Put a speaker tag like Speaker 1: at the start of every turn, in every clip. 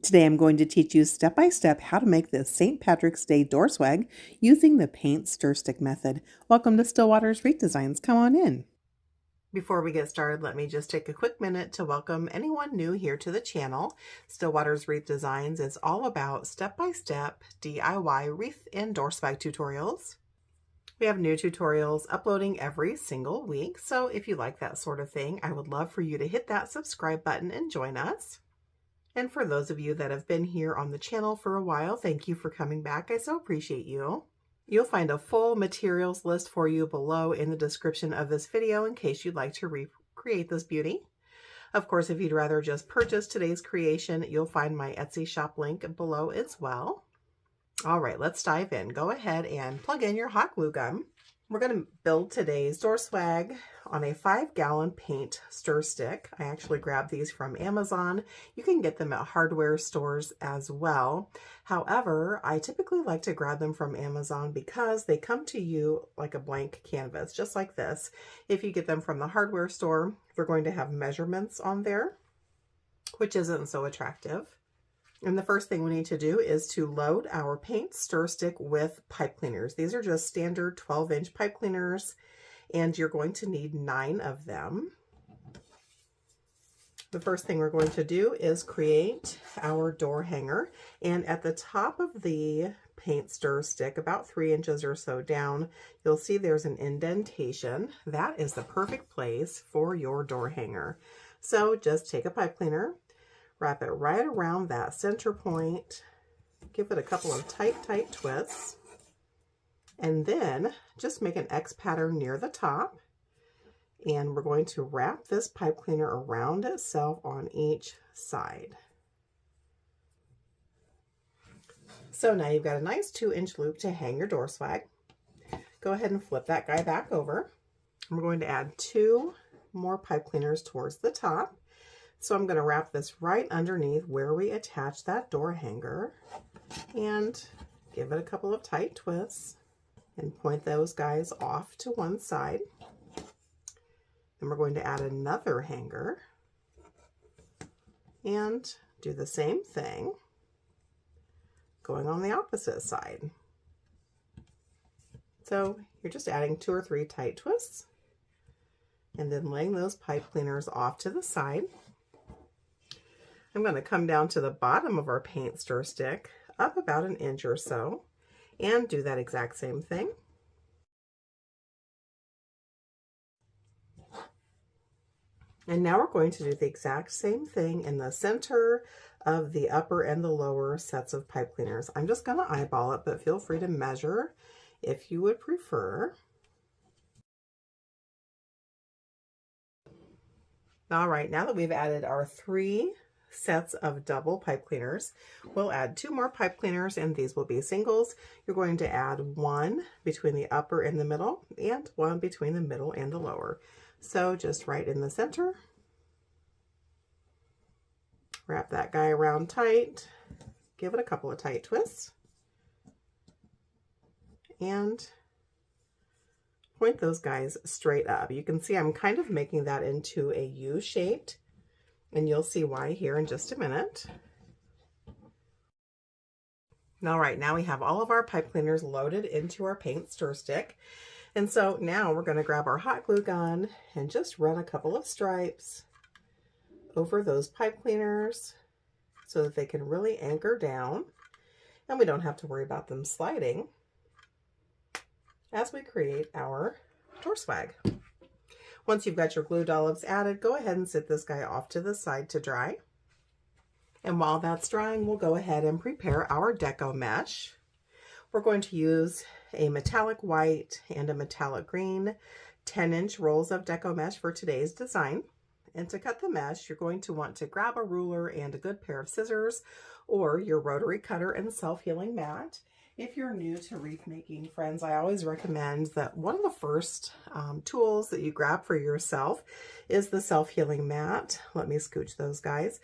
Speaker 1: Today I'm going to teach you step by step how to make this St. Patrick's Day door swag using the paint stir stick method. Welcome to Stillwater's Wreath Designs. Come on in. Before we get started, let me just take a quick minute to welcome anyone new here to the channel. Stillwater's Wreath Designs is all about step-by-step DIY wreath and door swag tutorials. We have new tutorials uploading every single week, so if you like that sort of thing, I would love for you to hit that subscribe button and join us. And for those of you that have been here on the channel for a while, thank you for coming back. I so appreciate you. You'll find a full materials list for you below in the description of this video in case you'd like to recreate this beauty. Of course, if you'd rather just purchase today's creation, you'll find my Etsy shop link below as well. All right, let's dive in. Go ahead and plug in your hot glue gun. We're going to build today's door swag on a 5-gallon paint stir stick. I actually grabbed these from Amazon. You can get them at hardware stores as well. However, I typically like to grab them from Amazon because they come to you like a blank canvas, just like this. If you get them from the hardware store, they're going to have measurements on there, which isn't so attractive. And the first thing we need to do is to load our paint stir stick with pipe cleaners. These are just standard 12-inch pipe cleaners, and you're going to need 9 of them. The first thing we're going to do is create our door hanger. And at the top of the paint stir stick, about 3 inches or so down, you'll see there's an indentation. That is the perfect place for your door hanger. So just take a pipe cleaner, wrap it right around that center point, give it a couple of tight twists, and then just make an X pattern near the top. And we're going to wrap this pipe cleaner around itself on each side. So now you've got a nice 2-inch loop to hang your door swag. Go ahead and flip that guy back over. We're going to add 2 more pipe cleaners towards the top. So I'm going to wrap this right underneath where we attach that door hanger and give it a couple of tight twists and point those guys off to one side. Then we're going to add another hanger and do the same thing going on the opposite side. So you're just adding 2 or 3 tight twists and then laying those pipe cleaners off to the side. I'm going to come down to the bottom of our paint stir stick, up about 1 inch or so, and do that exact same thing. And now we're going to do the exact same thing in the center of the upper and the lower sets of pipe cleaners. I'm just going to eyeball it, but feel free to measure if you would prefer. All right, now that we've added our 3 sets of double pipe cleaners, we'll add 2 more pipe cleaners, and these will be singles. You're going to add 1 between the upper and the middle and 1 between the middle and the lower. So just right in the center, wrap that guy around tight, give it a couple of tight twists, and point those guys straight up. You can see I'm kind of making that into a U-shaped, and you'll see why here in just a minute. All right, now we have all of our pipe cleaners loaded into our paint stir stick. And so now we're going to grab our hot glue gun and just run a couple of stripes over those pipe cleaners so that they can really anchor down, and we don't have to worry about them sliding as we create our door swag. Once you've got your glue dollops added, go ahead and sit this guy off to the side to dry. And while that's drying, we'll go ahead and prepare our deco mesh. We're going to use a metallic white and a metallic green 10-inch rolls of deco mesh for today's design. And to cut the mesh, you're going to want to grab a ruler and a good pair of scissors or your rotary cutter and self-healing mat. If you're new to wreath making, friends, I always recommend that one of the first tools that you grab for yourself is the self-healing mat. Let me scooch those guys.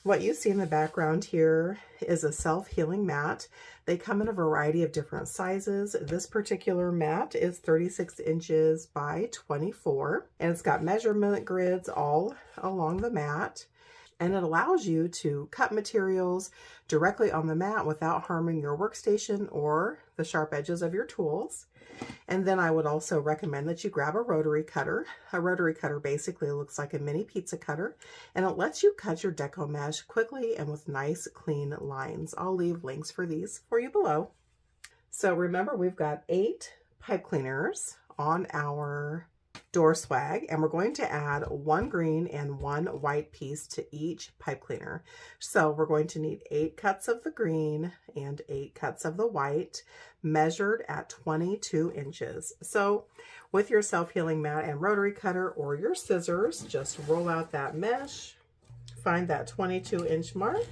Speaker 1: What you see in the background here is a self-healing mat. They come in a variety of different sizes. This particular mat is 36 inches by 24, and it's got measurement grids all along the mat. and it allows you to cut materials directly on the mat without harming your workstation or the sharp edges of your tools. And then I would also recommend that you grab a rotary cutter. A rotary cutter basically looks like a mini pizza cutter, and it lets you cut your deco mesh quickly and with nice clean lines. I'll leave links for these for you below. So remember, we've got 8 pipe cleaners on our door swag, and we're going to add 1 green and 1 white piece to each pipe cleaner. So we're going to need 8 cuts of the green and 8 cuts of the white, measured at 22 inches. So with your self-healing mat and rotary cutter or your scissors, just roll out that mesh, find that 22-inch mark,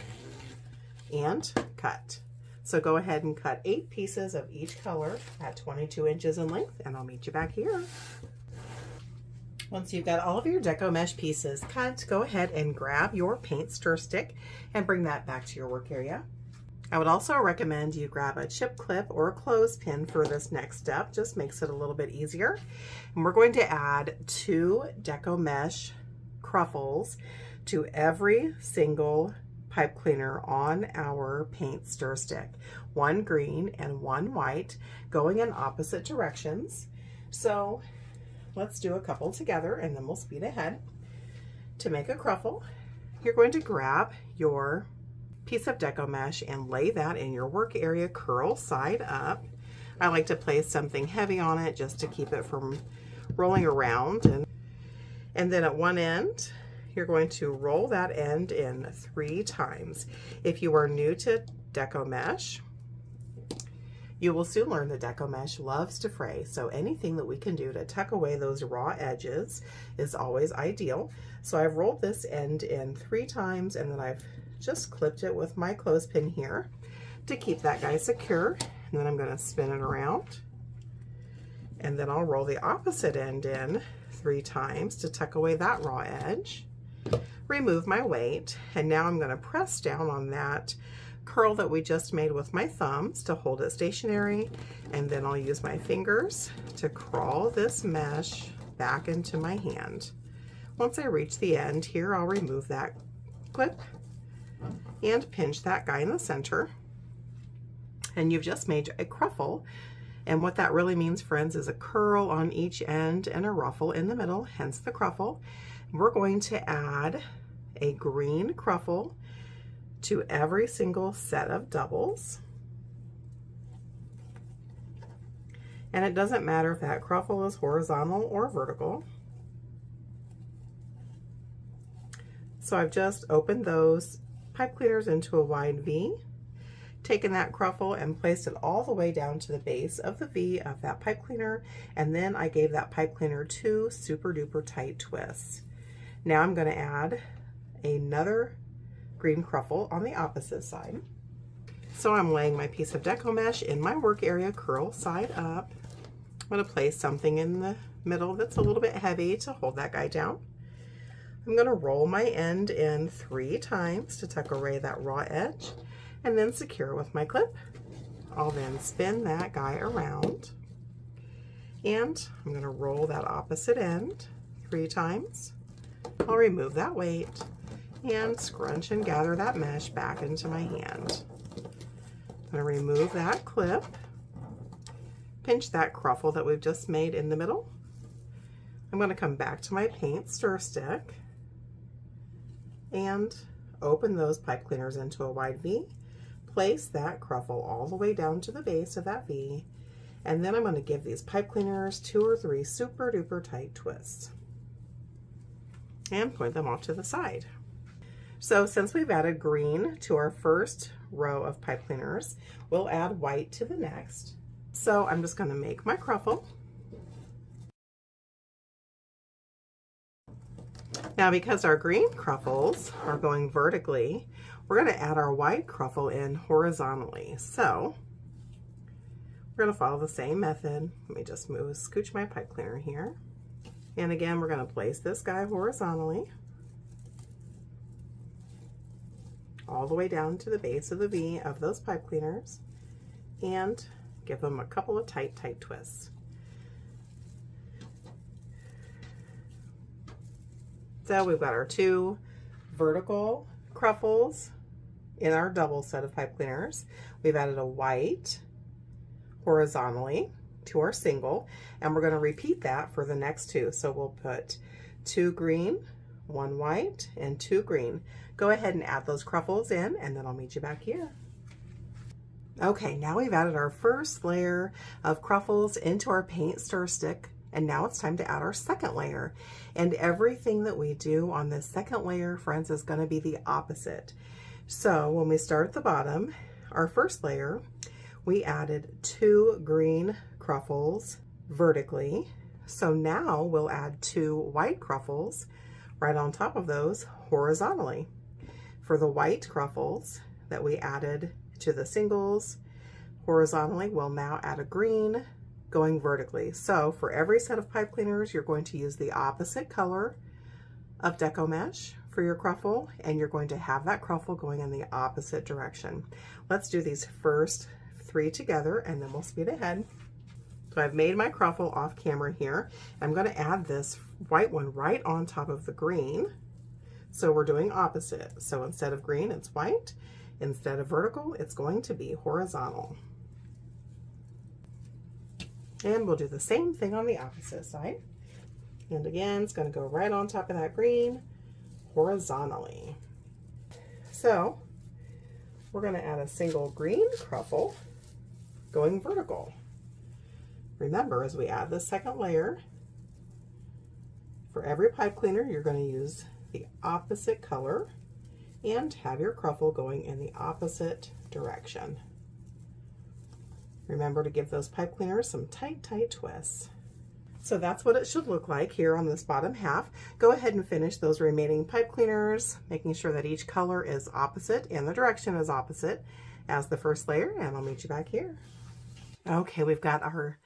Speaker 1: and cut. So go ahead and cut 8 pieces of each color at 22 inches in length, and I'll meet you back here. Once you've got all of your deco mesh pieces cut, go ahead and grab your paint stir stick and bring that back to your work area. I would also recommend you grab a chip clip or a clothespin for this next step. Just makes it a little bit easier. And we're going to add 2 deco mesh cruffles to every single pipe cleaner on our paint stir stick. 1 green and 1 white, going in opposite directions. So let's do a couple together and then we'll speed ahead. To make a cruffle, you're going to grab your piece of deco mesh and lay that in your work area, curl side up. I like to place something heavy on it just to keep it from rolling around. And then at one end, you're going to roll that end in 3 times. If you are new to deco mesh, you will soon learn that deco mesh loves to fray, so anything that we can do to tuck away those raw edges is always ideal. So I've rolled this end in 3 times, and then I've just clipped it with my clothespin here to keep that guy secure. And then I'm going to spin it around, and then I'll roll the opposite end in 3 times to tuck away that raw edge. Remove my weight, and now I'm going to press down on that curl that we just made with my thumbs to hold it stationary, and then I'll use my fingers to crawl this mesh back into my hand. Once I reach the end here, I'll remove that clip and pinch that guy in the center, and you've just made a cruffle. And what that really means, friends, is a curl on each end and a ruffle in the middle, hence the cruffle. We're going to add a green cruffle to every single set of doubles. And it doesn't matter if that cruffle is horizontal or vertical. So I've just opened those pipe cleaners into a wide V, taken that cruffle and placed it all the way down to the base of the V of that pipe cleaner, and then I gave that pipe cleaner 2 super duper tight twists. Now I'm going to add another green cruffle on the opposite side. So I'm laying my piece of deco mesh in my work area, curl side up. I'm going to place something in the middle that's a little bit heavy to hold that guy down. I'm going to roll my end in 3 times to tuck away that raw edge, and then secure with my clip. I'll then spin that guy around, and I'm going to roll that opposite end 3 times. I'll remove that weight and scrunch and gather that mesh back into my hand. I'm going to remove that clip, pinch that cruffle that we've just made in the middle. I'm going to come back to my paint stir stick and open those pipe cleaners into a wide V, place that cruffle all the way down to the base of that V, and then I'm going to give these pipe cleaners 2 or 3 super duper tight twists and point them off to the side. So since we've added green to our first row of pipe cleaners, we'll add white to the next. So I'm just going to make my cruffle. Now, because our green cruffles are going vertically, we're going to add our white cruffle in horizontally. So we're going to follow the same method. Let me just scooch my pipe cleaner here. And again, we're going to place this guy horizontally all the way down to the base of the V of those pipe cleaners and give them a couple of tight twists. So we've got our 2 vertical cruffles in our double set of pipe cleaners. We've added a white horizontally to our single, and we're going to repeat that for the next two. So we'll put 2 green, 1 white, and 2 green. Go ahead and add those cruffles in, and then I'll meet you back here. Okay, now we've added our first layer of cruffles into our paint stir stick, and now it's time to add our second layer. And everything that we do on this second layer, friends, is going to be the opposite. So when we start at the bottom, our first layer, we added 2 green cruffles vertically. So now we'll add 2 white cruffles right on top of those horizontally. For the white cruffles that we added to the singles horizontally, we'll now add a green going vertically. So for every set of pipe cleaners, you're going to use the opposite color of Deco mesh for your cruffle, and you're going to have that cruffle going in the opposite direction. Let's do these first 3 together, and then we'll speed ahead. So I've made my cruffle off camera here. I'm going to add this white one right on top of the green. So we're doing opposite. So instead of green, it's white. Instead of vertical, it's going to be horizontal. And we'll do the same thing on the opposite side. And again, it's going to go right on top of that green horizontally. So we're going to add a single green cruffle going vertical. Remember, as we add the second layer, for every pipe cleaner, you're going to use the opposite color and have your cruffle going in the opposite direction. Remember to give those pipe cleaners some tight, tight twists. So that's what it should look like here on this bottom half. Go ahead and finish those remaining pipe cleaners, making sure that each color is opposite and the direction is opposite as the first layer, and I'll meet you back here. Okay, we've got our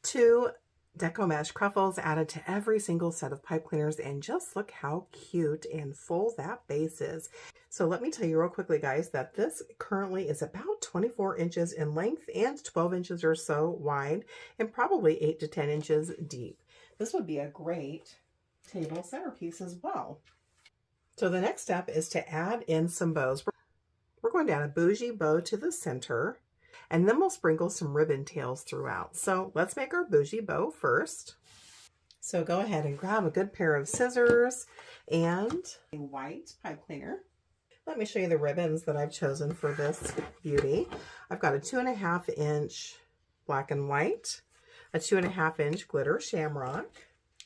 Speaker 1: 2 Deco mesh cruffles added to every single set of pipe cleaners, and just look how cute and full that base is. So let me tell you real quickly, guys, that this currently is about 24 inches in length and 12 inches or so wide, and probably 8 to 10 inches deep. This would be a great table centerpiece as well. So the next step is to add in some bows. We're going to add a bougie bow to the center, and then we'll sprinkle some ribbon tails throughout. So let's make our bougie bow first. So go ahead and grab a good pair of scissors and a white pipe cleaner. Let me show you the ribbons that I've chosen for this beauty. I've got a 2.5 inch black and white, a 2.5 inch glitter shamrock,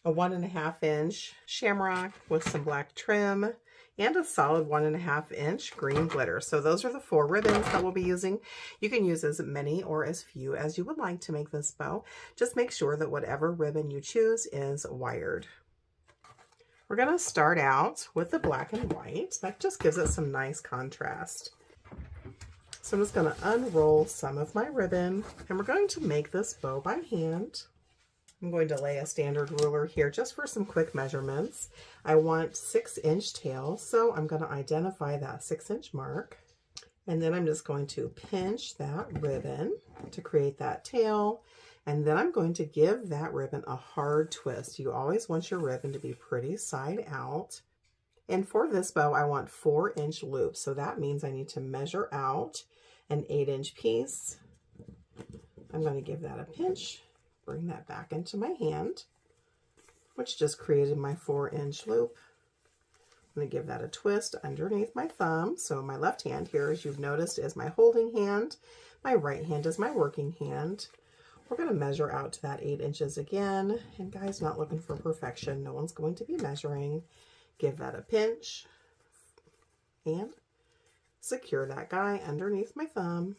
Speaker 1: a 1.5 inch shamrock with some black trim, and a solid 1.5 inch green glitter. So those are the 4 ribbons that we'll be using. You can use as many or as few as you would like to make this bow. Just make sure that whatever ribbon you choose is wired. We're going to start out with the black and white. That just gives it some nice contrast. So I'm just going to unroll some of my ribbon, and we're going to make this bow by hand. I'm going to lay a standard ruler here just for some quick measurements. I want 6-inch tail, so I'm going to identify that 6-inch mark. And then I'm just going to pinch that ribbon to create that tail. And then I'm going to give that ribbon a hard twist. You always want your ribbon to be pretty side out. And for this bow, I want 4-inch loops. So that means I need to measure out an 8-inch piece. I'm going to give that a pinch, bring that back into my hand, which just created my 4-inch loop. I'm going to give that a twist underneath my thumb. So my left hand here, as you've noticed, is my holding hand. My right hand is my working hand. We're going to measure out to that 8 inches again. And guys, not looking for perfection. No one's going to be measuring. Give that a pinch and secure that guy underneath my thumb.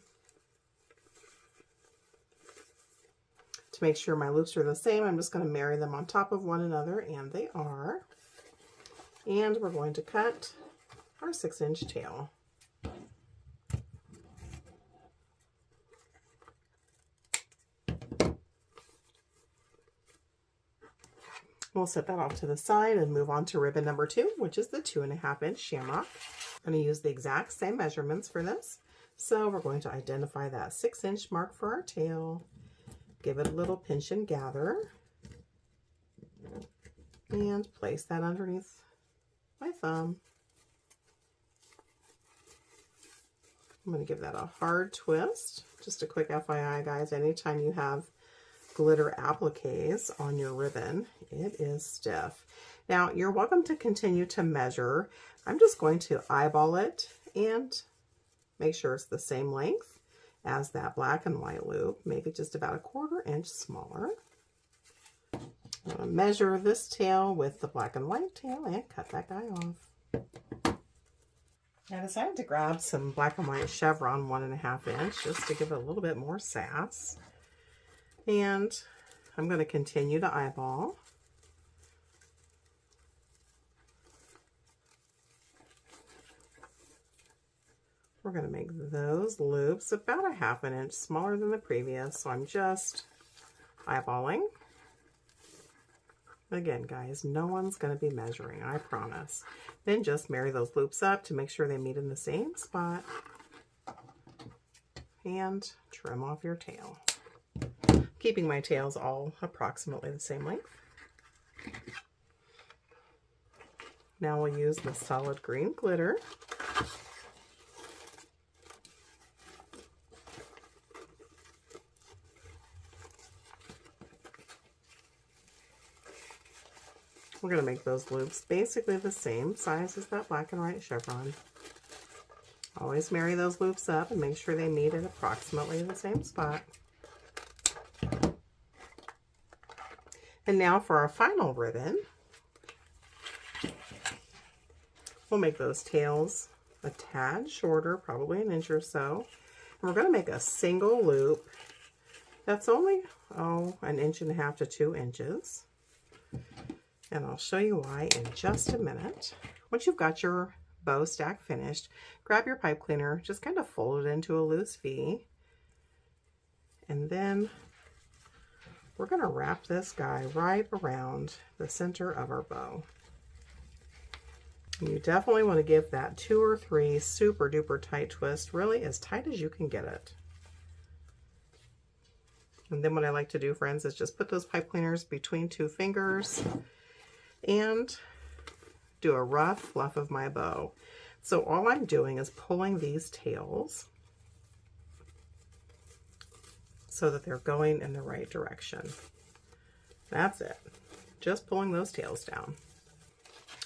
Speaker 1: To make sure my loops are the same, I'm just going to marry them on top of one another, and they are. And we're going to cut our 6-inch tail. We'll set that off to the side and move on to ribbon number 2, which is the 2.5-inch shamrock. I'm going to use the exact same measurements for this. So we're going to identify that 6-inch mark for our tail, give it a little pinch and gather, and place that underneath my thumb. I'm going to give that a hard twist. Just a quick FYI, guys, anytime you have glitter appliques on your ribbon, it is stiff. Now, you're welcome to continue to measure. I'm just going to eyeball it and make sure it's the same length as that black and white loop, maybe just about a 1/4 inch smaller. I'm going to measure this tail with the black and white tail and cut that guy off. I decided to grab some black and white chevron 1.5 inch just to give it a little bit more sass. And I'm going to continue to eyeball. We're going to make those loops about a 1/2 inch smaller than the previous, so I'm just eyeballing. Again, guys, no one's going to be measuring, I promise. Then just marry those loops up to make sure they meet in the same spot. And trim off your tail. Keeping my tails all approximately the same length. Now we'll use the solid green glitter. We're going to make those loops basically the same size as that black and white chevron. Always marry those loops up and make sure they meet at approximately the same spot. And now for our final ribbon, we'll make those tails a tad shorter, probably 1 inch or so. And we're going to make a single loop that's only, 1.5 inches to 2 inches. And I'll show you why in just a minute. Once you've got your bow stack finished, grab your pipe cleaner, just kind of fold it into a loose V. And then we're going to wrap this guy right around the center of our bow. And you definitely want to give that 2 or 3 super duper tight twists, really as tight as you can get it. And then what I like to do, friends, is just put those pipe cleaners between 2 fingers and do a rough fluff of my bow. So all I'm doing is pulling these tails so that they're going in the right direction. That's it. Just pulling those tails down.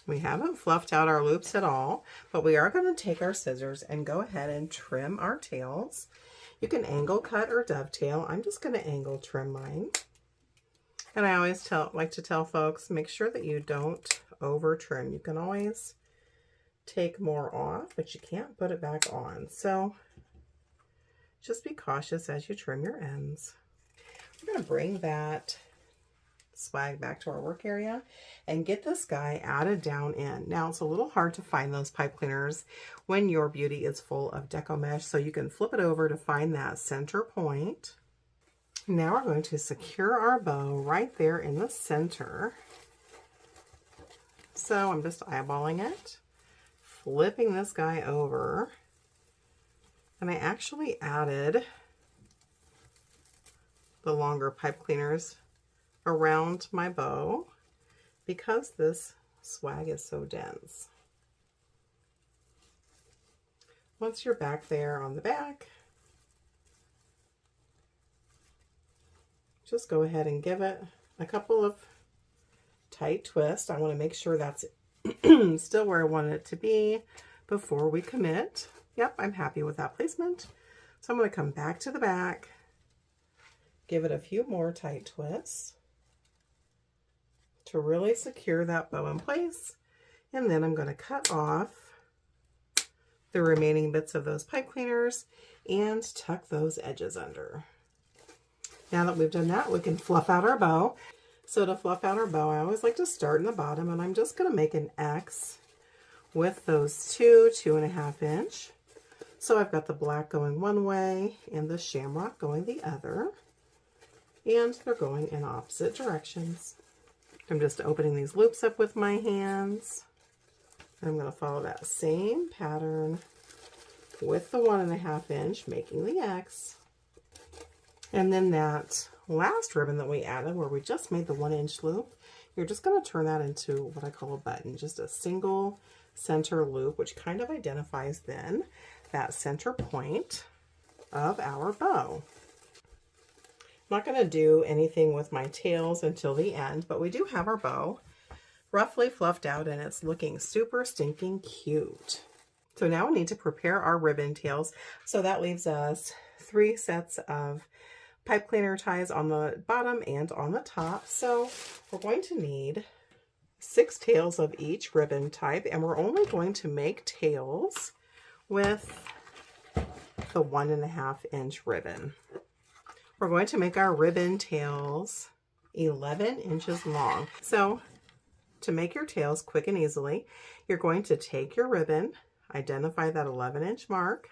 Speaker 1: We haven't fluffed out our loops at all, but we are going to take our scissors and go ahead and trim our tails. You can angle cut or dovetail. I'm just going to angle trim mine. And I always like to tell folks, make sure that you don't over trim. You can always take more off, but you can't put it back on. So just be cautious as you trim your ends. We're going to bring that swag back to our work area and get this guy added down in. Now it's a little hard to find those pipe cleaners when your beauty is full of deco mesh, so you can flip it over to find that center point. Now we're going to secure our bow right there in the center. So I'm just eyeballing it, flipping this guy over, and I actually added the longer pipe cleaners around my bow because this swag is so dense. Once you're back there on the back, just go ahead and give it a couple of tight twists. I want to make sure that's still where I want it to be before we commit. Yep, I'm happy with that placement. So I'm going to come back to the back, give it a few more tight twists to really secure that bow in place. And then I'm going to cut off the remaining bits of those pipe cleaners and tuck those edges under. Now that we've done that, we can fluff out our bow. So to fluff out our bow, I always like to start in the bottom, and I'm just going to make an X with those 2.5 inch. So I've got the black going one way and the shamrock going the other, and they're going in opposite directions. I'm just opening these loops up with my hands. I'm going to follow that same pattern with the 1.5 inch, making the X. And then that last ribbon that we added, where we just made the 1 inch loop, you're just going to turn that into what I call a button, just a single center loop, which kind of identifies then that center point of our bow. I'm not going to do anything with my tails until the end, but we do have our bow roughly fluffed out and it's looking super stinking cute. So now we need to prepare our ribbon tails. So that leaves us 3 sets of pipe cleaner ties on the bottom and on the top. So we're going to need 6 tails of each ribbon type, and we're only going to make tails with the 1.5 inch ribbon. We're going to make our ribbon tails 11 inches long. So to make your tails quick and easily, you're going to take your ribbon, identify that 11-inch mark,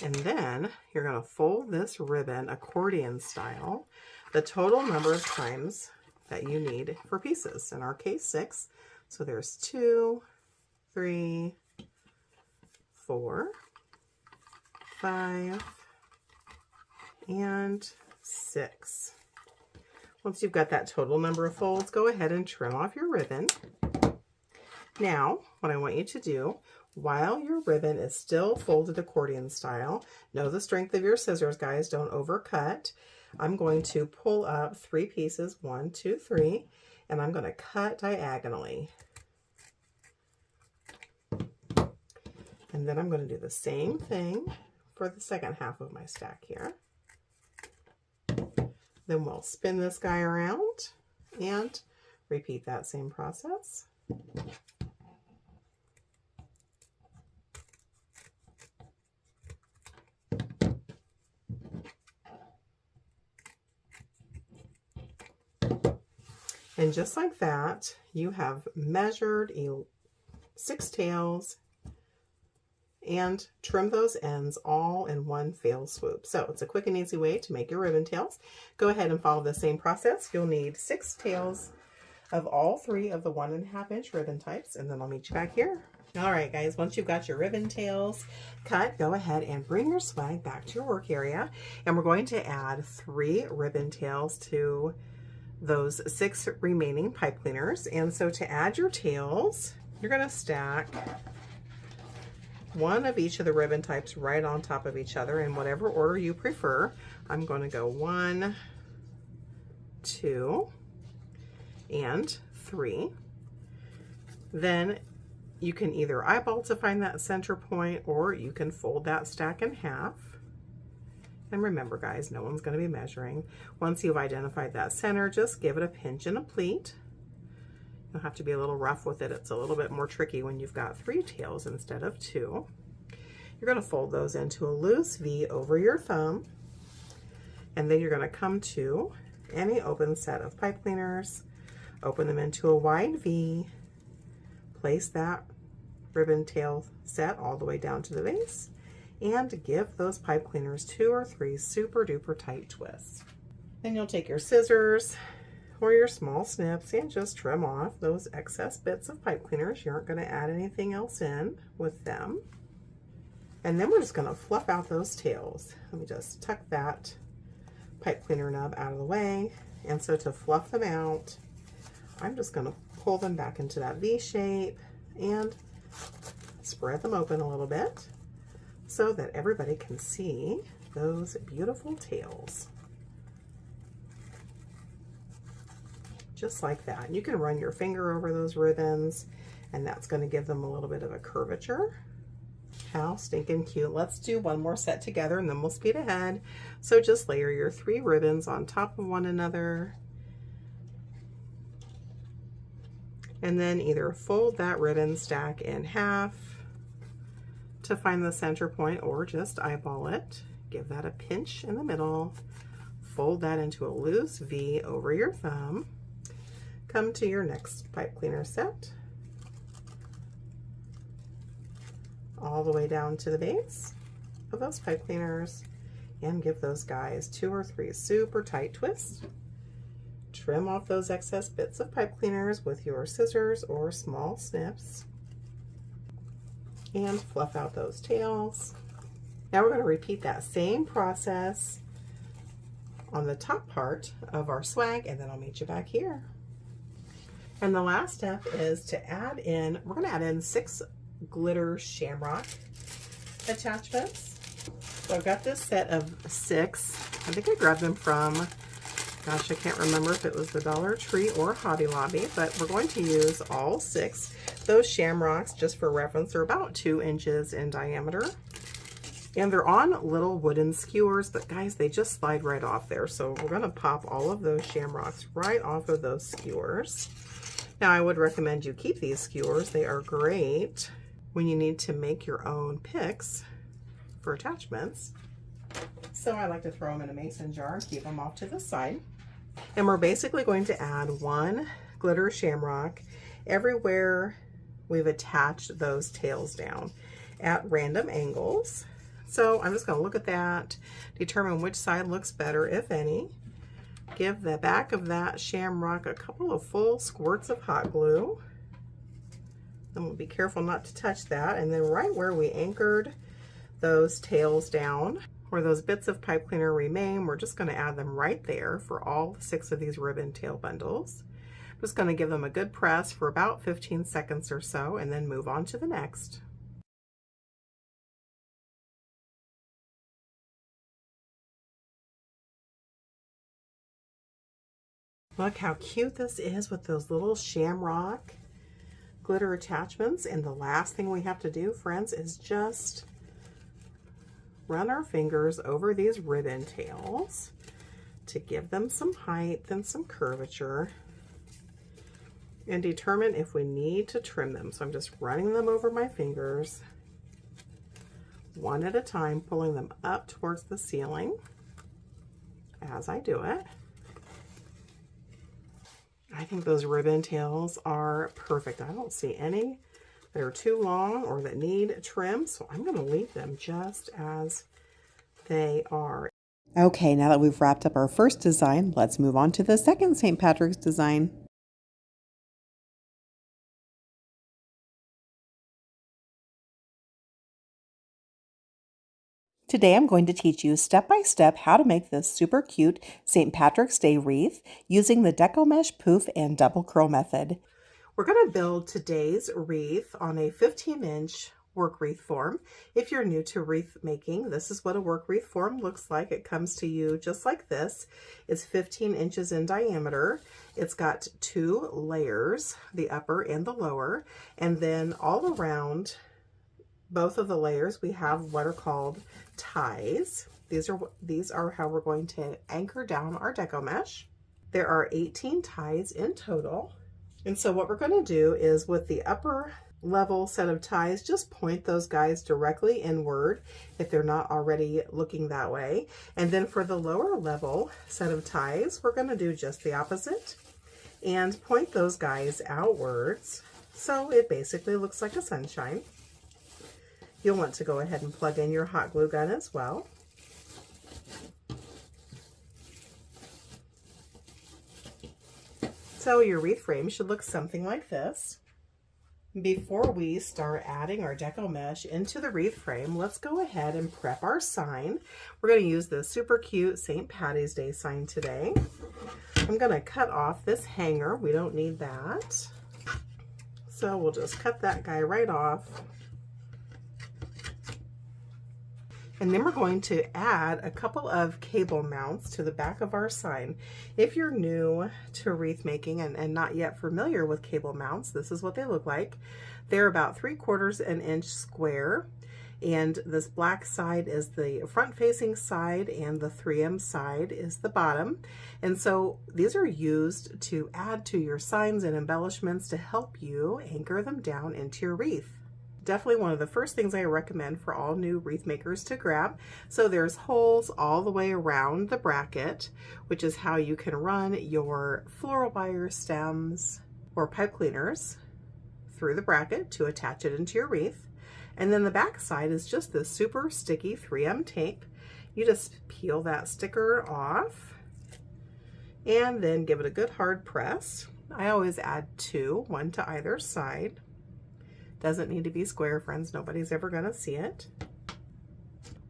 Speaker 1: and then you're going to fold this ribbon accordion style the total number of times that you need for pieces. In our case, 6. So there's 2, 3, 4, 5, and 6. Once you've got that total number of folds, go ahead and trim off your ribbon. Now, what I want you to do, while your ribbon is still folded accordion style, know the strength of your scissors, guys, don't overcut. I'm going to pull up 3 pieces, 1, 2, 3, and I'm going to cut diagonally. And then I'm going to do the same thing for the second half of my stack here. Then we'll spin this guy around and repeat that same process. And just like that, you have measured 6 tails and trim those ends all in one fell swoop. So it's a quick and easy way to make your ribbon tails. Go ahead and follow the same process. You'll need 6 tails of all 3 of the 1.5 inch ribbon types, and then I'll meet you back here. All right, guys, once you've got your ribbon tails cut, go ahead and bring your swag back to your work area, and we're going to add 3 ribbon tails to those 6 remaining pipe cleaners. And so to add your tails, you're going to stack 1 of each of the ribbon types right on top of each other in whatever order you prefer. I'm going to go 1, 2, and 3. Then you can either eyeball to find that center point, or you can fold that stack in half. And remember, guys, no one's going to be measuring. Once you've identified that center, just give it a pinch and a pleat. You'll have to be a little rough with it. It's a little bit more tricky when you've got 3 tails instead of 2. You're going to fold those into a loose V over your thumb, and then you're going to come to any open set of pipe cleaners, open them into a wide V, place that ribbon tail set all the way down to the base, and give those pipe cleaners 2 or 3 super duper tight twists. Then you'll take your scissors or your small snips and just trim off those excess bits of pipe cleaners. You aren't going to add anything else in with them. And then we're just going to fluff out those tails. Let me just tuck that pipe cleaner nub out of the way. And so to fluff them out, I'm just going to pull them back into that V shape and spread them open a little bit so that everybody can see those beautiful tails. Just like that. You can run your finger over those ribbons, and that's going to give them a little bit of a curvature. How stinking cute. Let's do one more set together and then we'll speed ahead. So just layer your 3 ribbons on top of one another, and then either fold that ribbon stack in half to find the center point, or just eyeball it. Give that a pinch in the middle, fold that into a loose V over your thumb. Come to your next pipe cleaner set, all the way down to the base of those pipe cleaners, and give those guys 2 or 3 super tight twists. Trim off those excess bits of pipe cleaners with your scissors or small snips, and fluff out those tails. Now we're going to repeat that same process on the top part of our swag, and then I'll meet you back here. And the last step is to add in, we're going to add in 6 glitter shamrock attachments. So I've got this set of 6. I think I grabbed them from, gosh, I can't remember if it was the Dollar Tree or Hobby Lobby, but we're going to use all 6. Those shamrocks, just for reference, are about 2 inches in diameter. And they're on little wooden skewers, but guys, they just slide right off there. So we're gonna pop all of those shamrocks right off of those skewers. Now, I would recommend you keep these skewers. They are great when you need to make your own picks for attachments. So I like to throw them in a mason jar and keep them off to the side. And we're basically going to add 1 glitter shamrock everywhere we've attached those tails down at random angles. So I'm just going to look at that, determine which side looks better, if any. Give the back of that shamrock a couple of full squirts of hot glue. And we'll be careful not to touch that. And then right where we anchored those tails down, where those bits of pipe cleaner remain, we're just going to add them right there for all 6 of these ribbon tail bundles. I'm just going to give them a good press for about 15 seconds or so and then move on to the next. Look how cute this is with those little shamrock glitter attachments. And the last thing we have to do, friends, is just run our fingers over these ribbon tails to give them some height and some curvature and determine if we need to trim them. So I'm just running them over my fingers, one at a time, pulling them up towards the ceiling as I do it. I think those ribbon tails are perfect. I don't see any that are too long or that need trim, so I'm going to leave them just as they are. Okay, now that we've wrapped up our first design, let's move on to the second St. Patrick's design. Today I'm going to teach you step by step how to make this super cute St. Patrick's Day wreath using the Deco Mesh Poof and Double Curl method. We're going to build today's wreath on a 15-inch work wreath form. If you're new to wreath making, this is what a work wreath form looks like. It comes to you just like this. It's 15 inches in diameter. It's got 2 layers, the upper and the lower, and then all around both of the layers we have what are called ties. These are how we're going to anchor down our Deco Mesh. There are 18 ties in total. And so what we're going to do is with the upper level set of ties, just point those guys directly inward if they're not already looking that way. And then for the lower level set of ties, we're going to do just the opposite and point those guys outwards. So it basically looks like a sunshine. You'll want to go ahead and plug in your hot glue gun as well. So your wreath frame should look something like this. Before we start adding our Deco Mesh into the wreath frame, let's go ahead and prep our sign. We're going to use the super cute St. Patty's Day sign today. I'm going to cut off this hanger. We don't need that. So we'll just cut that guy right off. And then we're going to add a couple of cable mounts to the back of our sign. If you're new to wreath making and not yet familiar with cable mounts, this is what they look like. They're about 3/4 inch square, and this black side is the front facing side and the 3M side is the bottom. And so these are used to add to your signs and embellishments to help you anchor them down into your wreath. Definitely one of the first things I recommend for all new wreath makers to grab. So there's holes all the way around the bracket, which is how you can run your floral wire stems or pipe cleaners through the bracket to attach it into your wreath. And then the back side is just this super sticky 3M tape. You just peel that sticker off and then give it a good hard press. I always add 2, 1 to either side. Doesn't need to be square, friends. Nobody's ever going to see it.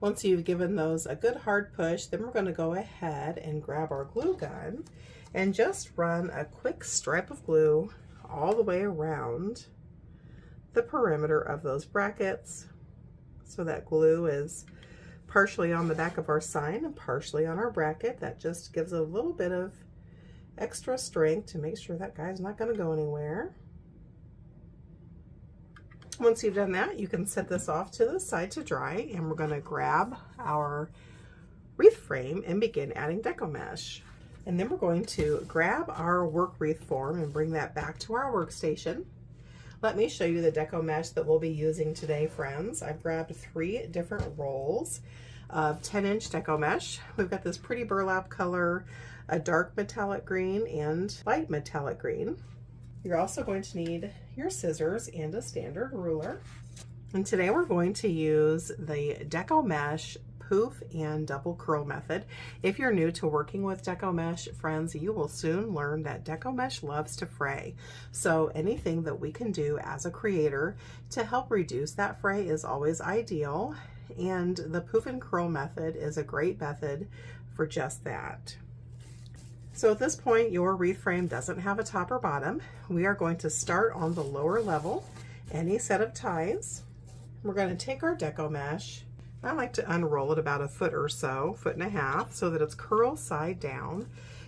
Speaker 1: Once you've given those a good hard push, then we're going to go ahead and grab our glue gun and just run a quick stripe of glue all the way around the perimeter of those brackets So that glue is partially on the back of our sign and partially on our bracket. That just gives a little bit of extra strength to make sure that guy's not going to go anywhere. Once you've done that, you can set this off to the side to dry, and we're going to grab our wreath frame and begin adding deco mesh. And then we're going to grab our work wreath form and bring that back to our workstation. Let me show you the deco mesh that we'll be using today, friends. I've grabbed 3 different rolls of 10-inch deco mesh. We've got this pretty burlap color, a dark metallic green, and light metallic green. You're also going to need your scissors and a standard ruler. And today we're going to use the deco mesh poof and double curl method. If you're new to working with deco mesh, friends, you will soon learn that deco mesh loves to fray. So anything that we can do as a creator to help reduce that fray is always ideal. And the poof and curl method is a great method for just that. So at this point, your wreath frame doesn't have a top or bottom. We are going to start on the lower level, any set of ties. We're going to take our deco mesh. I like to unroll it about 1 foot or so, 1.5 feet, so that it's curl side down.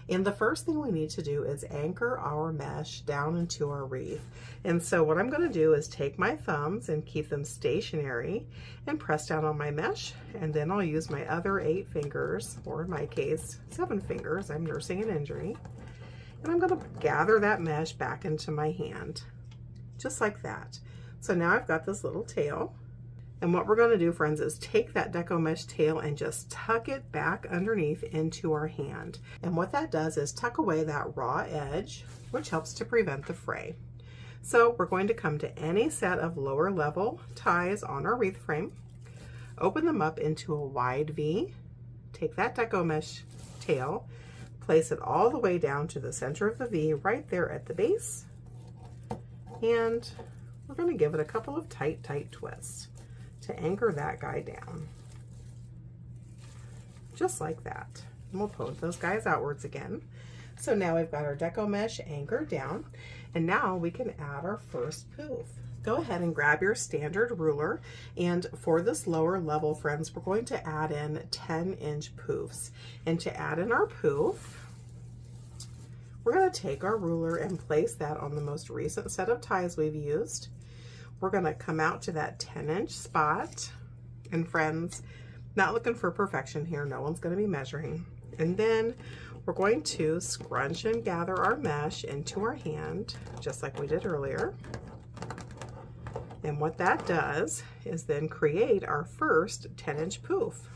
Speaker 1: And the first thing we need to do is anchor our mesh down into our wreath. And so what I'm going to do is take my thumbs and keep them stationary and press down on my mesh. And then I'll use my other 8 fingers, or in my case, 7 fingers. I'm nursing an injury. And I'm going to gather that mesh back into my hand, just like that. So now I've got this little tail. And what we're going to do, friends, is take that deco mesh tail and just tuck it back underneath into our hand. And what that does is tuck away that raw edge, which helps to prevent the fray. So we're going to come to any set of lower level ties on our wreath frame, open them up into a wide V, take that deco mesh tail, place it all the way down to the center of the V right there at the base, and we're going to give it a couple of tight twists to anchor that guy down, just like that. And we'll point those guys outwards again. So now we've got our deco mesh anchored down, and now we can add our first poof. Go ahead and grab your standard ruler, and for this lower level, friends, we're going to add in 10-inch poofs. And to add in our poof, we're going to take our ruler and place that on the most recent set of ties we've used. We're going to come out to that 10-inch spot, and friends, not looking for perfection here, no one's going to be measuring. And then we're going to scrunch and gather our mesh into our hand, just like we did earlier. And what that does is then create our first 10-inch poof.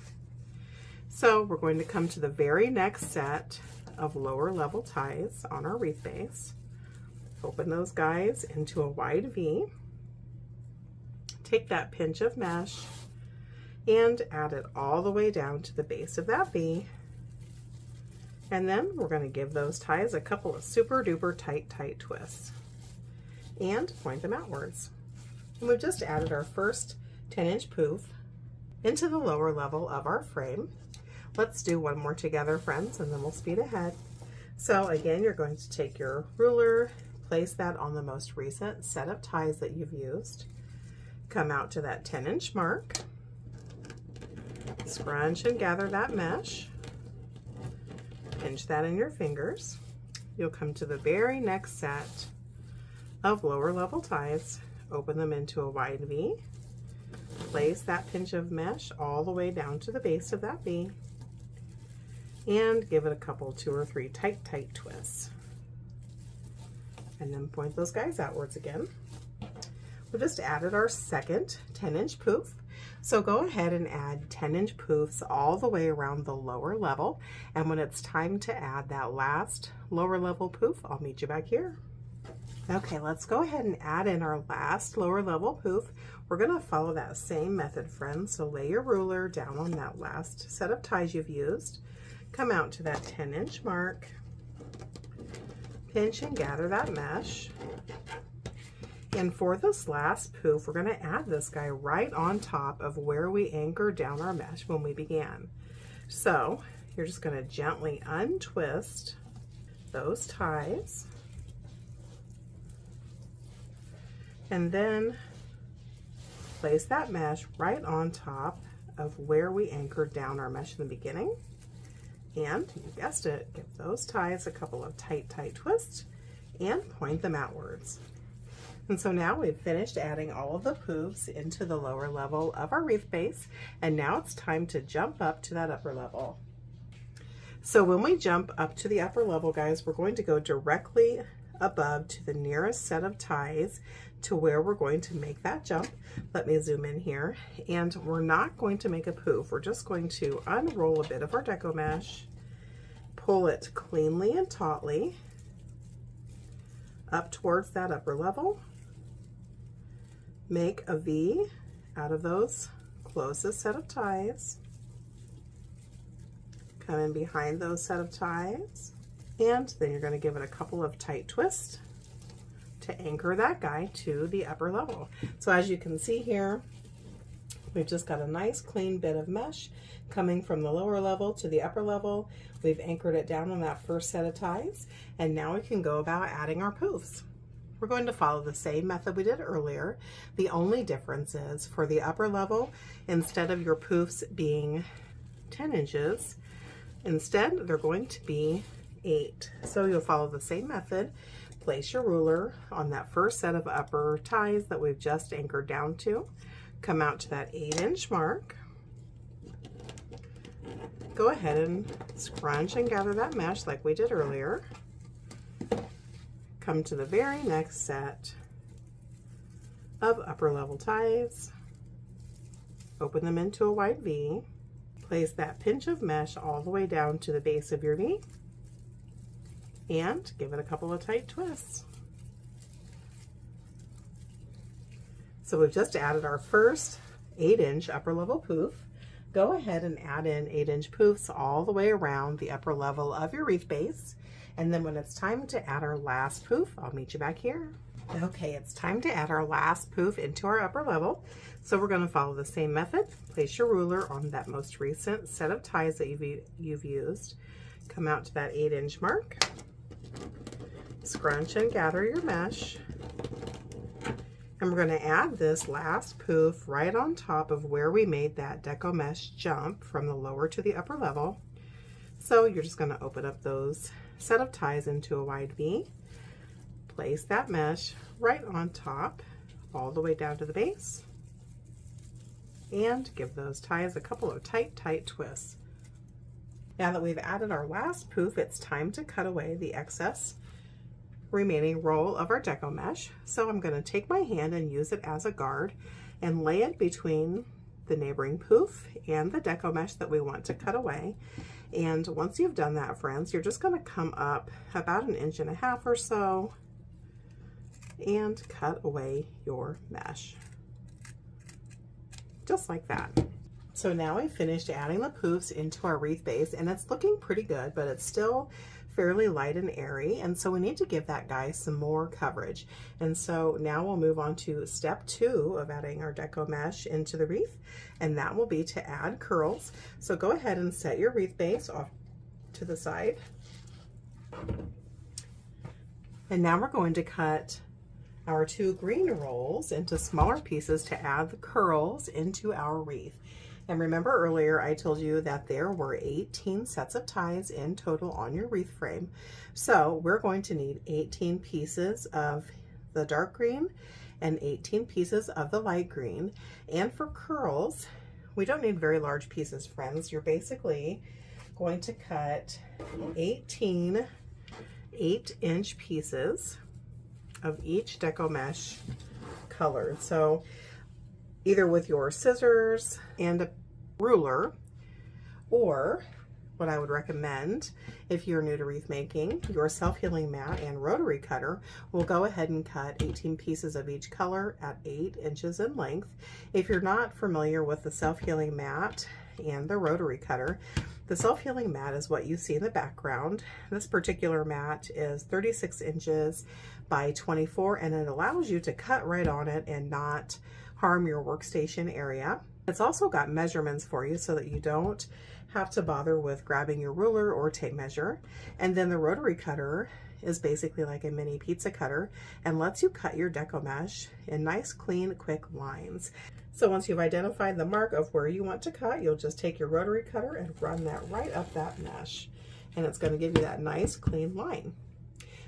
Speaker 1: So we're going to come to the very next set of lower level ties on our wreath base, open those guys into a wide V, take that pinch of mesh and add it all the way down to the base of that V. And then we're going to give those ties a couple of super duper tight twists and point them outwards. And we've just added our first 10-inch poof into the lower level of our frame. Let's do one more together, friends, and then we'll speed ahead. So again, you're going to take your ruler, place that on the most recent set of ties that you've used, come out to that 10-inch mark, scrunch and gather that mesh, pinch that in your fingers. You'll come to the very next set of lower level ties, open them into a wide V, place that pinch of mesh all the way down to the base of that V, and give it a couple, 2 or 3 tight twists. And then point those guys outwards again. We just added our second 10-inch poof. So go ahead and add 10-inch poofs all the way around the lower level. And when it's time to add that last lower level poof, I'll meet you back here. Okay, let's go ahead and add in our last lower level poof. We're going to follow that same method, friends. So lay your ruler down on that last set of ties you've used. Come out to that 10-inch mark. Pinch and gather that mesh. And for this last poof, we're going to add this guy right on top of where we anchored down our mesh when we began. So you're just going to gently untwist those ties, and then place that mesh right on top of where we anchored down our mesh in the beginning. And you guessed it, give those ties a couple of tight twists and point them outwards. And so now we've finished adding all of the poofs into the lower level of our wreath base, and now it's time to jump up to that upper level. So when we jump up to the upper level, guys, we're going to go directly above to the nearest set of ties to where we're going to make that jump. Let me zoom in here. And we're not going to make a poof. We're just going to unroll a bit of our deco mesh, pull it cleanly and tautly up towards that upper level, make a V out of those closest set of ties, come in behind those set of ties, and then you're going to give it a couple of tight twists to anchor that guy to the upper level. So as you can see here, we've just got a nice clean bit of mesh coming from the lower level to the upper level. We've anchored it down on that first set of ties, and now we can go about adding our poofs. We're going to follow the same method we did earlier. The only difference is for the upper level, instead of your poofs being 10 inches, instead they're going to be 8. So you'll follow the same method. Place your ruler on that first set of upper ties that we've just anchored down to. Come out to that 8-inch mark. Go ahead and scrunch and gather that mesh like we did earlier. Come to the very next set of upper level ties. Open them into a wide V. Place that pinch of mesh all the way down to the base of your V, and give it a couple of tight twists. So we've just added our first 8-inch upper level poof. Go ahead and add in 8-inch poofs all the way around the upper level of your wreath base. And then when it's time to add our last poof, I'll meet you back here. Okay, it's time to add our last poof into our upper level. So we're going to follow the same method. Place your ruler on that most recent set of ties that you've used. Come out to that 8-inch mark. Scrunch and gather your mesh. And we're going to add this last poof right on top of where we made that deco mesh jump from the lower to the upper level. So you're just going to open up those set of ties into a wide V. Place that mesh right on top all the way down to the base, and give those ties a couple of tight twists. Now that we've added our last poof, it's time to cut away the excess remaining roll of our deco mesh. So I'm going to take my hand and use it as a guard and lay it between the neighboring poof and the deco mesh that we want to cut away. And once you've done that, friends, you're just going to come up about 1.5 inches or so and cut away your mesh. Just like that. So now I've finished adding the poofs into our wreath base, and it's looking pretty good, but it's still fairly light and airy, and so we need to give that guy some more coverage. And so now we'll move on to step 2 of adding our deco mesh into the wreath, and that will be to add curls. So go ahead and set your wreath base off to the side. And now we're going to cut our 2 green rolls into smaller pieces to add the curls into our wreath. And remember earlier I told you that there were 18 sets of ties in total on your wreath frame. So we're going to need 18 pieces of the dark green and 18 pieces of the light green. And for curls, we don't need very large pieces, friends. You're basically going to cut 18 8-inch pieces of each deco mesh colored. So either with your scissors and a ruler, or what I would recommend if you're new to wreath making, your self-healing mat and rotary cutter will go ahead and cut 18 pieces of each color at 8 inches in length. If you're not familiar with the self-healing mat and the rotary cutter, the self-healing mat is what you see in the background. This particular mat is 36 inches by 24, and it allows you to cut right on it and not harm your workstation area. It's also got measurements for you so that you don't have to bother with grabbing your ruler or tape measure. And then the rotary cutter is basically like a mini pizza cutter and lets you cut your deco mesh in nice, clean, quick lines. So once you've identified the mark of where you want to cut, you'll just take your rotary cutter and run that right up that mesh. And it's going to give you that nice clean line.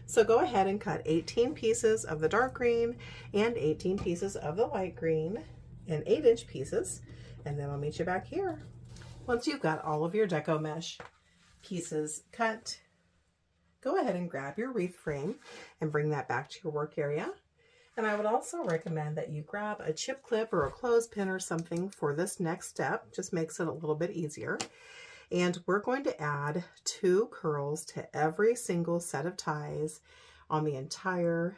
Speaker 1: So go ahead and cut 18 pieces of the dark green and 18 pieces of the light green in 8-inch pieces. And then I'll meet you back here. Once you've got all of your deco mesh pieces cut, go ahead and grab your wreath frame and bring that back to your work area. And I would also recommend that you grab a chip clip or a clothespin or something for this next step. Just makes it a little bit easier. And we're going to add 2 curls to every single set of ties on the entire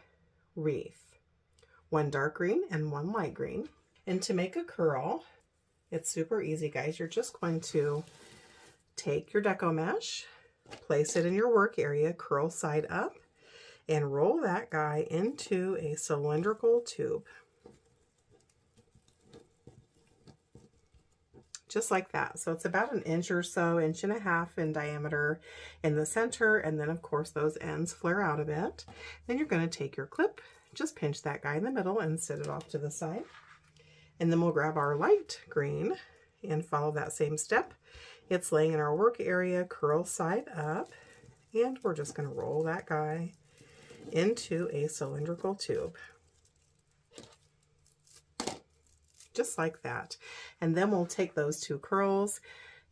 Speaker 1: wreath. 1 dark green and 1 light green. And to make a curl, it's super easy, guys. You're just going to take your deco mesh, place it in your work area, curl side up, and roll that guy into a cylindrical tube. Just like that. So it's about 1 inch or so, 1.5 inches in diameter in the center, and then of course those ends flare out a bit. Then you're going to take your clip, just pinch that guy in the middle and set it off to the side. And then we'll grab our light green and follow that same step. It's laying in our work area, curl side up, and we're just going to roll that guy into a cylindrical tube. Just like that. And then we'll take those 2 curls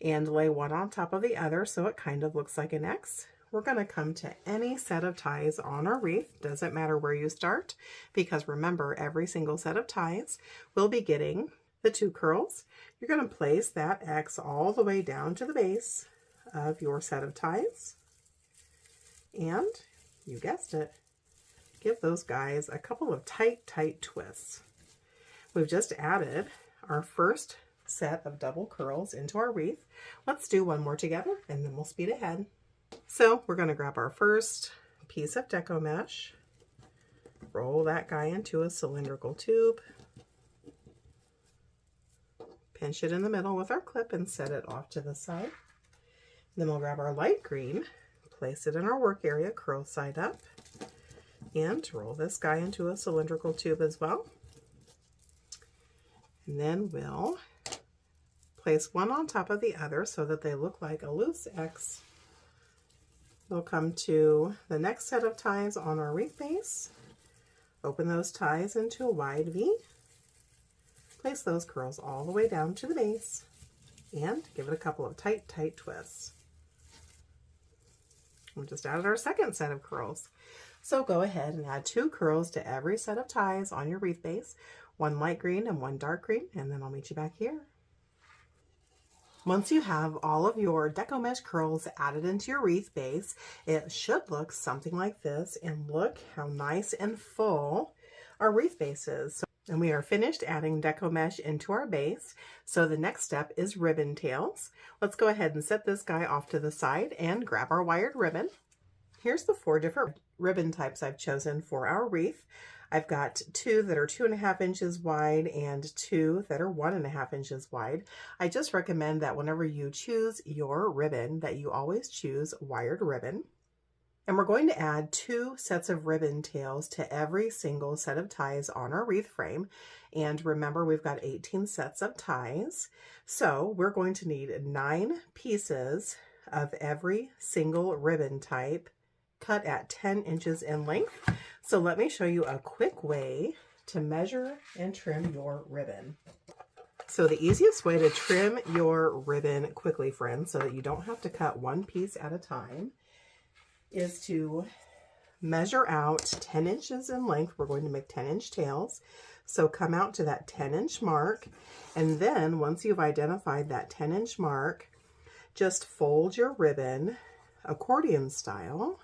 Speaker 1: and lay one on top of the other so it kind of looks like an X. We're going to come to any set of ties on our wreath. Doesn't matter where you start, because remember, every single set of ties will be getting the 2 curls. You're going to place that X all the way down to the base of your set of ties. And you guessed it, give those guys a couple of tight twists. We've just added our first set of double curls into our wreath. Let's do one more together and then we'll speed ahead. So we're going to grab our first piece of deco mesh, roll that guy into a cylindrical tube, pinch it in the middle with our clip and set it off to the side. Then we'll grab our light green, place it in our work area, curl side up, and roll this guy into a cylindrical tube as well. And then we'll place one on top of the other so that they look like a loose X. We'll come to the next set of ties on our wreath base, open those ties into a wide V, place those curls all the way down to the base, and give it a couple of tight twists. We just added our second set of curls. So go ahead and add 2 curls to every set of ties on your wreath base, 1 light green and 1 dark green, and then I'll meet you back here. Once you have all of your deco mesh curls added into your wreath base, it should look something like this, and look how nice and full our wreath base is. And we are finished adding deco mesh into our base. So the next step is ribbon tails. Let's go ahead and set this guy off to the side and grab our wired ribbon. Here's the 4 different ribbon types I've chosen for our wreath. I've got 2 that are 2.5 inches wide and 2 that are 1.5 inches wide. I just recommend that whenever you choose your ribbon, that you always choose wired ribbon. And we're going to add 2 sets of ribbon tails to every single set of ties on our wreath frame. And remember, we've got 18 sets of ties. So we're going to need 9 pieces of every single ribbon type cut at 10 inches in length. So let me show you a quick way to measure and trim your ribbon. So the easiest way to trim your ribbon quickly, friends, so that you don't have to cut one piece at a time, is to measure out 10 inches in length. We're going to make 10-inch tails. So come out to that 10-inch mark, and then once you've identified that 10-inch mark, just fold your ribbon accordion style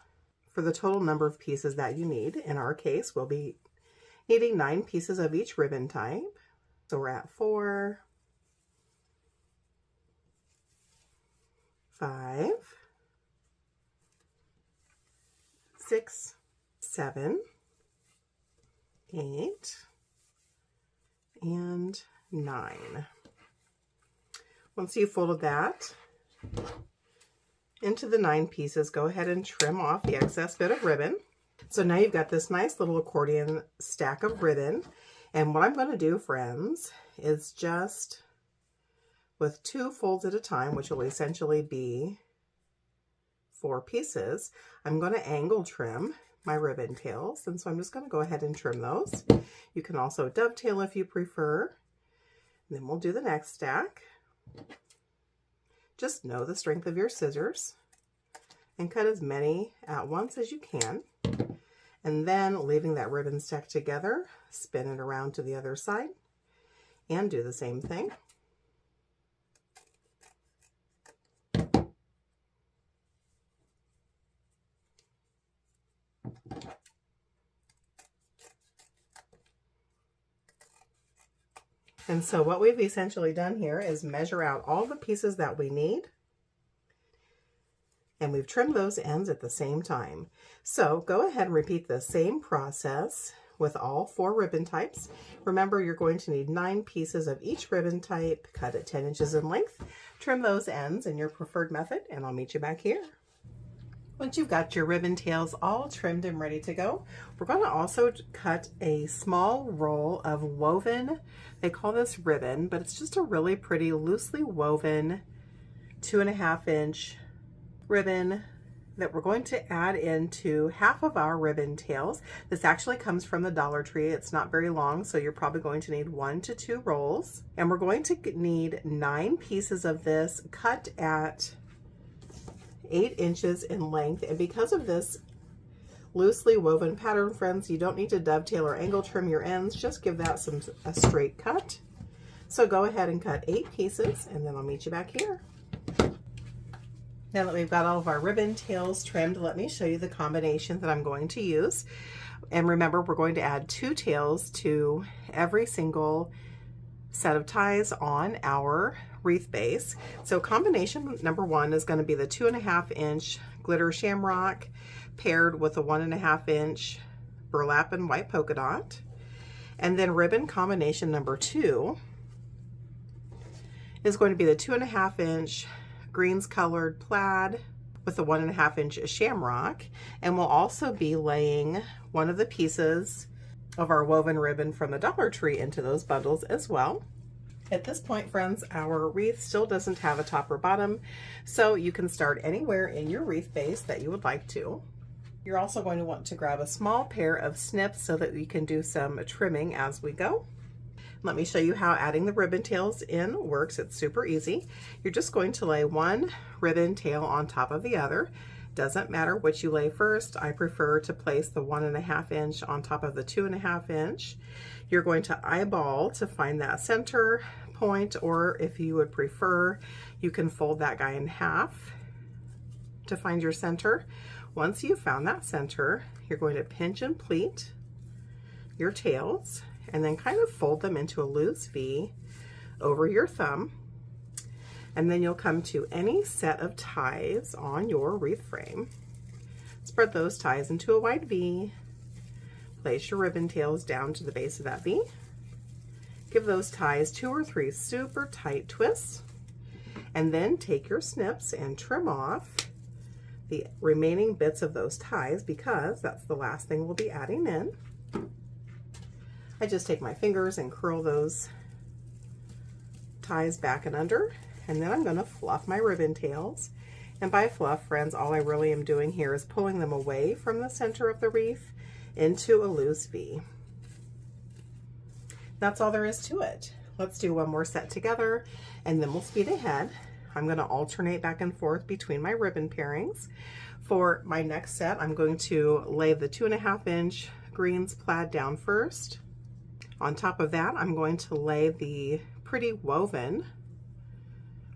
Speaker 1: for the total number of pieces that you need. In our case, we'll be needing 9 pieces of each ribbon type. So we're at 4, 5, 6, 7, 8, and 9. Once you've folded that into the 9 pieces, go ahead and trim off the excess bit of ribbon. So now you've got this nice little accordion stack of ribbon. And what I'm going to do, friends, is just with 2 folds at a time, which will essentially be 4 pieces. I'm going to angle trim my ribbon tails, and so I'm just going to go ahead and trim those. You can also dovetail if you prefer. And then we'll do the next stack. Just know the strength of your scissors and cut as many at once as you can. And then leaving that ribbon stack together, spin it around to the other side and do the same thing. And so what we've essentially done here is measure out all the pieces that we need, and we've trimmed those ends at the same time. So go ahead and repeat the same process with all 4 ribbon types. Remember, you're going to need 9 pieces of each ribbon type, cut at 10 inches in length. Trim those ends in your preferred method, and I'll meet you back here. Once you've got your ribbon tails all trimmed and ready to go, we're going to also cut a small roll of woven, they call this ribbon, but it's just a really pretty loosely woven 2.5 inch ribbon that we're going to add into half of our ribbon tails. This actually comes from the Dollar Tree. It's not very long, so you're probably going to need 1 to 2 rolls. And we're going to need 9 pieces of this cut at 8 inches in length. And because of this loosely woven pattern, friends, you don't need to dovetail or angle trim your ends. Just give that a straight cut. So go ahead and cut 8 pieces, and then I'll meet you back here. Now that we've got all of our ribbon tails trimmed, let me show you the combination that I'm going to use. And remember, we're going to add 2 tails to every single set of ties on our wreath base. So combination number 1 is going to be the 2.5 inch glitter shamrock paired with a 1.5 inch burlap and white polka dot. And then ribbon combination number 2 is going to be the 2.5 inch greens colored plaid with a 1.5 inch shamrock. And we'll also be laying one of the pieces of our woven ribbon from the Dollar Tree into those bundles as well. At this point, friends, our wreath still doesn't have a top or bottom, so you can start anywhere in your wreath base that you would like to. You're also going to want to grab a small pair of snips so that we can do some trimming as we go. Let me show you how adding the ribbon tails in works. It's super easy. You're just going to lay one ribbon tail on top of the other. Doesn't matter which you lay first. I prefer to place the 1.5 inch on top of the 2.5 inch. You're going to eyeball to find that center point, or if you would prefer, you can fold that guy in half to find your center. Once you've found that center, you're going to pinch and pleat your tails and then kind of fold them into a loose V over your thumb. And then you'll come to any set of ties on your wreath frame. Spread those ties into a wide V. Place your ribbon tails down to the base of that V. Give those ties 2 or 3 super tight twists. And then take your snips and trim off the remaining bits of those ties, because that's the last thing we'll be adding in. I just take my fingers and curl those ties back and under, and then I'm going to fluff my ribbon tails. And by fluff, friends, all I really am doing here is pulling them away from the center of the wreath into a loose V. That's all there is to it. Let's do one more set together, and then we'll speed ahead. I'm going to alternate back and forth between my ribbon pairings. For my next set, I'm going to lay the 2.5 inch greens plaid down first. On top of that, I'm going to lay the pretty woven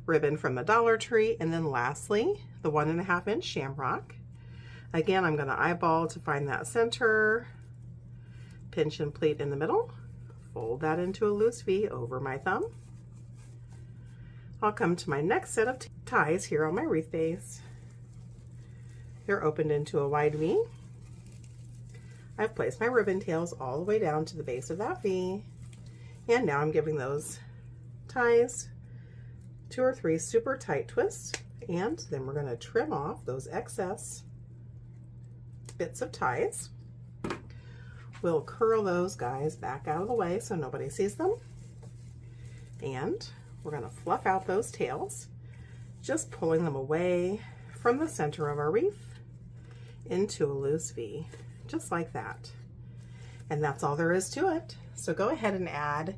Speaker 1: ribbon from the Dollar Tree, and then lastly, the 1.5 inch shamrock. Again, I'm going to eyeball to find that center, pinch and pleat in the middle, fold that into a loose V over my thumb. I'll come to my next set of ties here on my wreath base. They're opened into a wide V. I've placed my ribbon tails all the way down to the base of that V, and now I'm giving those ties 2 or 3 super tight twists, and then we're going to trim off those excess bits of ties. We'll curl those guys back out of the way so nobody sees them. And we're going to fluff out those tails, just pulling them away from the center of our wreath into a loose V, just like that. And that's all there is to it. So go ahead and add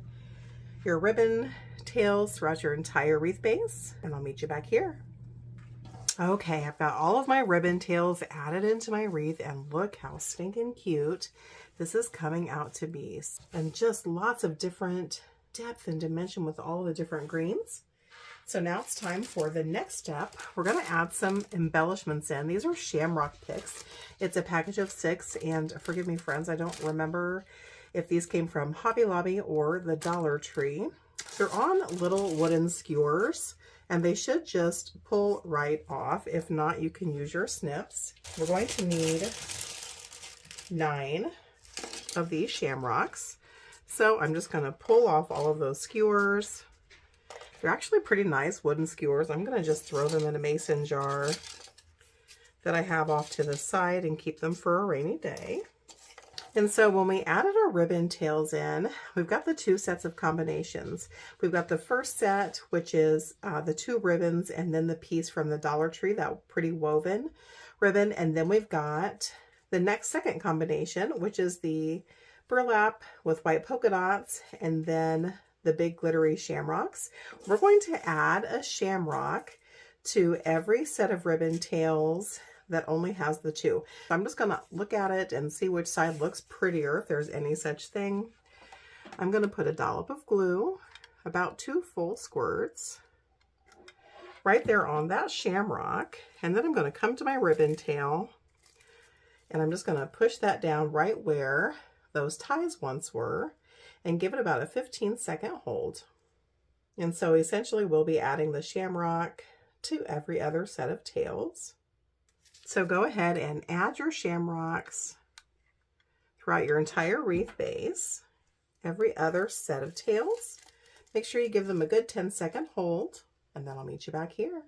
Speaker 1: your ribbon tails throughout your entire wreath base, and I'll meet you back here. Okay, I've got all of my ribbon tails added into my wreath, and look how stinking cute this is coming out to be. And just lots of different depth and dimension with all the different greens. So now it's time for the next step. We're going to add some embellishments in. These are Shamrock picks. It's a package of 6, and forgive me friends, I don't remember if these came from Hobby Lobby or the Dollar Tree. They're on little wooden skewers, and they should just pull right off. If not, you can use your snips. We're going to need 9 of these shamrocks. So I'm just going to pull off all of those skewers. They're actually pretty nice wooden skewers. I'm going to just throw them in a mason jar that I have off to the side and keep them for a rainy day. And so when we added our ribbon tails in, we've got the 2 sets of combinations. We've got the first set, which is the 2 ribbons and then the piece from the Dollar Tree, that pretty woven ribbon. And then we've got the next second combination, which is the burlap with white polka dots and then the big glittery shamrocks. We're going to add a shamrock to every set of ribbon tails that only has the 2. So I'm just going to look at it and see which side looks prettier, if there's any such thing. I'm going to put a dollop of glue, about 2 full squirts, right there on that shamrock. And then I'm going to come to my ribbon tail, and I'm just going to push that down right where those ties once were, and give it about a 15-second hold. And so essentially we'll be adding the shamrock to every other set of tails. So go ahead and add your shamrocks throughout your entire wreath base, every other set of tails. Make sure you give them a good 10-second hold, and then I'll meet you back here.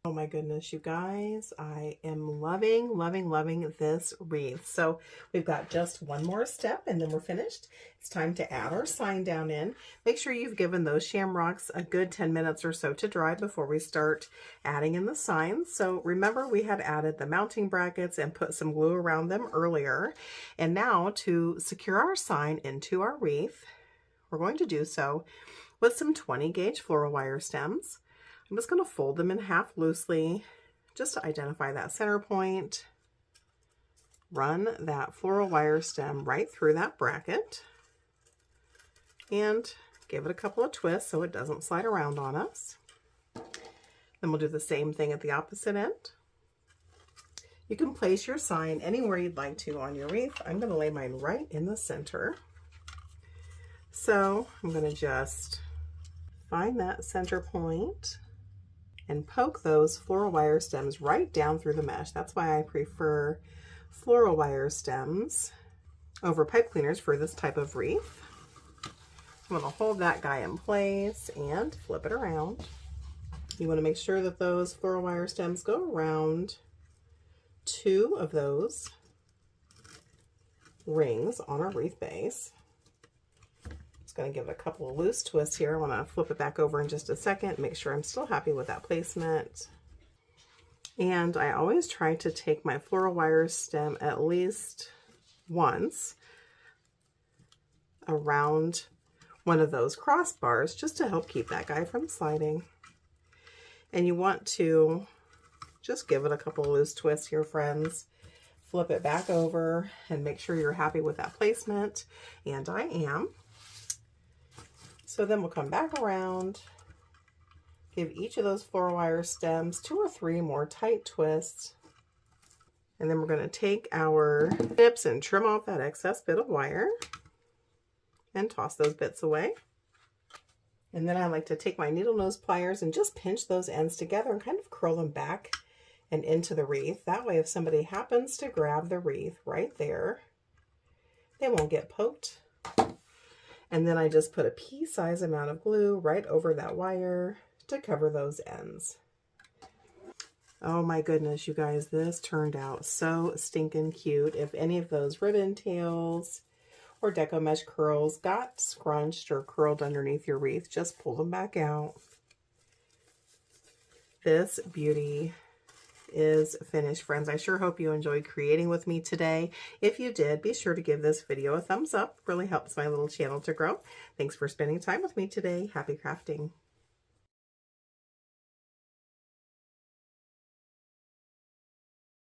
Speaker 1: Oh my goodness, you guys, I am loving, loving, loving this wreath. So we've got just one more step and then we're finished. It's time to add our sign down in. Make sure you've given those shamrocks a good 10 minutes or so to dry before we start adding in the signs. So remember, we had added the mounting brackets and put some glue around them earlier. And now to secure our sign into our wreath, we're going to do so with some 20 gauge floral wire stems. I'm just going to fold them in half loosely just to identify that center point. Run that floral wire stem right through that bracket and give it a couple of twists so it doesn't slide around on us. Then we'll do the same thing at the opposite end. You can place your sign anywhere you'd like to on your wreath. I'm going to lay mine right in the center. So I'm going to just find that center point and poke those floral wire stems right down through the mesh. That's why I prefer floral wire stems over pipe cleaners for this type of wreath. I'm going to hold that guy in place and flip it around. You want to make sure that those floral wire stems go around 2 of those rings on our wreath base. Going to give it a couple of loose twists here. I want to flip it back over in just a second, make sure I'm still happy with that placement. And I always try to take my floral wire stem at least once around one of those crossbars just to help keep that guy from sliding. And you want to just give it a couple of loose twists here, friends. Flip it back over and make sure you're happy with that placement. And I am. So then we'll come back around, give each of those floral wire stems 2 or 3 more tight twists, and then we're going to take our tips and trim off that excess bit of wire and toss those bits away. And then I like to take my needle nose pliers and just pinch those ends together and kind of curl them back and into the wreath. That way, if somebody happens to grab the wreath right there, they won't get poked. And then I just put a pea-sized amount of glue right over that wire to cover those ends. Oh my goodness, you guys, this turned out so stinking cute. If any of those ribbon tails or Deco mesh curls got scrunched or curled underneath your wreath, just pull them back out. This beauty is finished, friends. I sure hope you enjoyed creating with me today. If you did, be sure to give this video a thumbs up. Really helps my little channel to grow. Thanks for spending time with me today. Happy crafting.